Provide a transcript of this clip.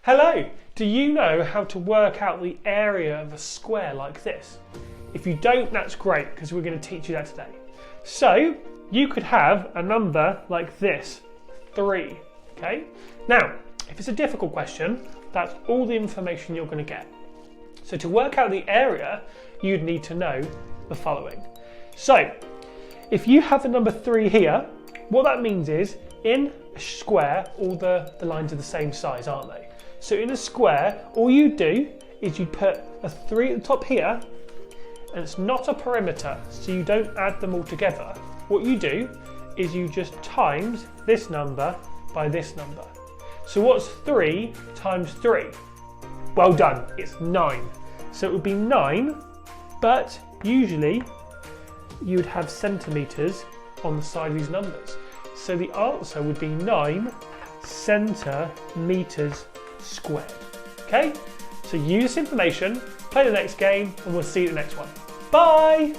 Hello! Do you know how to work out the area of a square like this? If you don't, that's great, because we're going to teach you that today. So, you could have a number like this, 3, okay? Now, if it's a difficult question, that's all the information you're going to get. So to work out the area, you'd need to know the following. So, if you have the number 3 here, what that means is, in a square, all the lines are the same size, aren't they? So in a square, all you do is you put a 3 at the top here, and it's not a perimeter, so you don't add them all together. What you do is you just times this number by this number. So what's 3 times 3? Well done, it's 9. So it would be 9, but usually you would have centimetres on the side of these numbers. So the answer would be 9 centimetres squared. Okay? So use this information, play the next game, and we'll see you in the next one. Bye!